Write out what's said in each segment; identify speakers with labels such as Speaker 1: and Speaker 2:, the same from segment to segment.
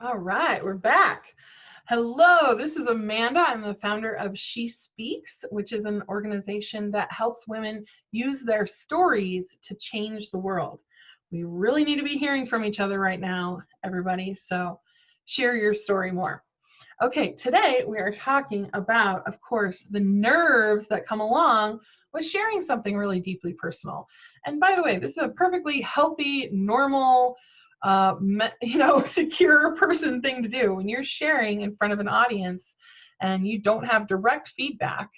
Speaker 1: All right, we're back. Hello, this is Amanda. I'm the founder of She Speaks, which is an organization that helps women use their stories to change the world. We really need to be hearing from each other right now, everybody, so share your story more. Okay, today we are talking about, of course, the nerves that come along with sharing something really deeply personal. And by the way, this is a perfectly healthy, normal, secure person thing to do. When you're sharing in front of an audience and you don't have direct feedback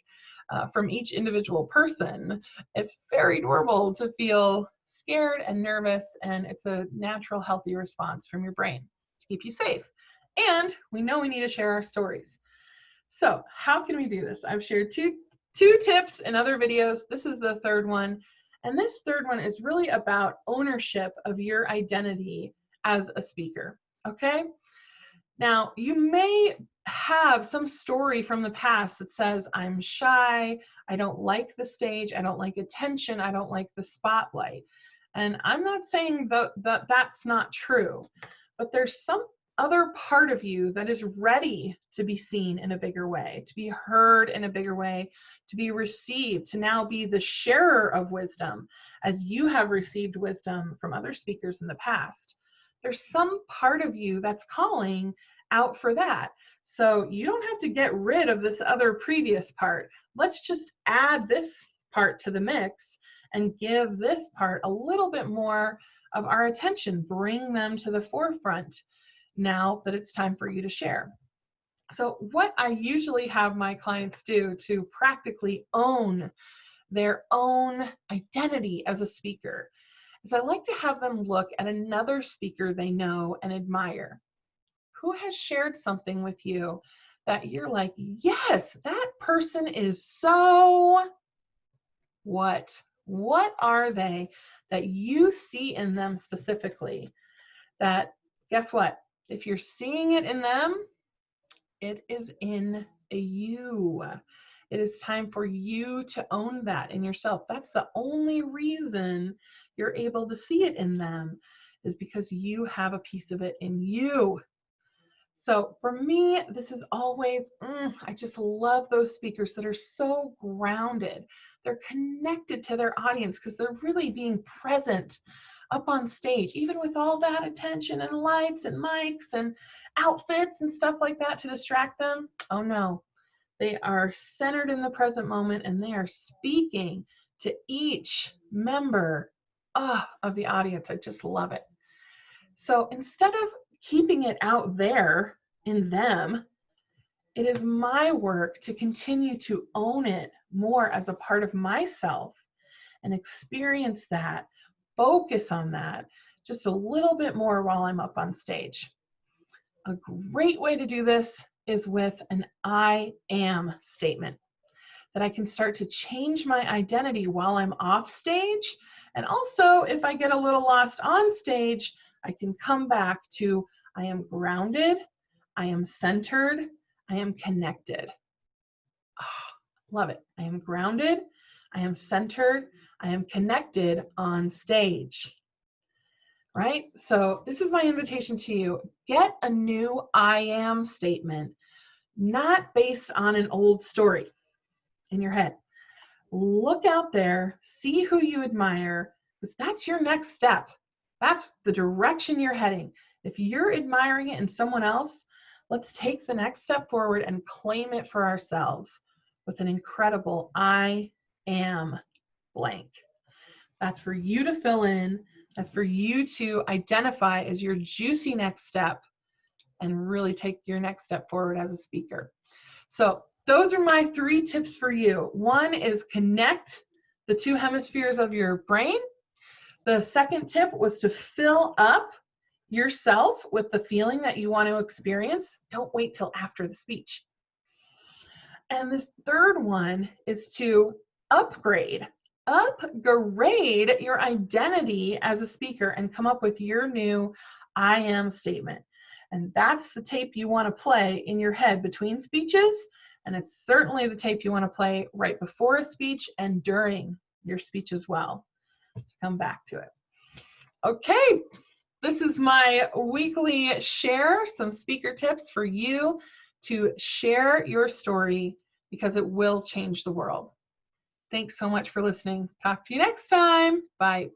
Speaker 1: from each individual person, it's very normal to feel scared and nervous, and it's a natural, healthy response from your brain to keep you safe. And we know we need to share our stories. So how can we do this? I've shared two tips in other videos. This is the third one. And this third one is really about ownership of your identity as a speaker, okay? Now, you may have some story from the past that says, I'm shy, I don't like the stage, I don't like attention, I don't like the spotlight. And I'm not saying that that's not true, but there's some other part of you that is ready to be seen in a bigger way, to be heard in a bigger way, to be received, to now be the sharer of wisdom as you have received wisdom from other speakers in the past. There's some part of you that's calling out for that. So you don't have to get rid of this other previous part. Let's just add this part to the mix and give this part a little bit more of our attention, bring them to the forefront now that it's time for you to share. So what I usually have my clients do to practically own their own identity as a speaker is I like to have them look at another speaker they know and admire. Who has shared something with you that you're like, yes, that person is so what? What are they that you see in them specifically that, guess what? If you're seeing it in them, it is in you. It is time for you to own that in yourself. That's the only reason you're able to see it in them, is because you have a piece of it in you. So for me, this is always, I just love those speakers that are so grounded. They're connected to their audience because they're really being present up on stage, even with all that attention and lights and mics and outfits and stuff like that to distract them. Oh no, they are centered in the present moment and they are speaking to each member of the audience. I just love it. So instead of keeping it out there in them, it is my work to continue to own it more as a part of myself and experience that, focus on that just a little bit more while I'm up on stage. A great way to do this is with an I am statement, that I can start to change my identity while I'm off stage. And also, if I get a little lost on stage, I can come back to I am grounded, I am centered, I am connected. Oh, love it. I am grounded, I am centered, I am connected on stage. Right? So this is my invitation to you. Get a new I am statement, not based on an old story in your head. Look out there, see who you admire, because that's your next step. That's the direction you're heading. If you're admiring it in someone else, let's take the next step forward and claim it for ourselves with an incredible I am blank. That's for you to fill in. That's for you to identify as your juicy next step and really take your next step forward as a speaker. So those are my 3 tips for you. One is connect the 2 hemispheres of your brain. The second tip was to fill up yourself with the feeling that you want to experience. Don't wait till after the speech. And this third one is to upgrade your identity as a speaker and come up with your new I am statement. And that's the tape you want to play in your head between speeches. And it's certainly the tape you want to play right before a speech and during your speech as well, to come back to it. Okay, This is my weekly share, some speaker tips for you to share your story because it will change the world. Thanks so much for listening. Talk to you next time. Bye.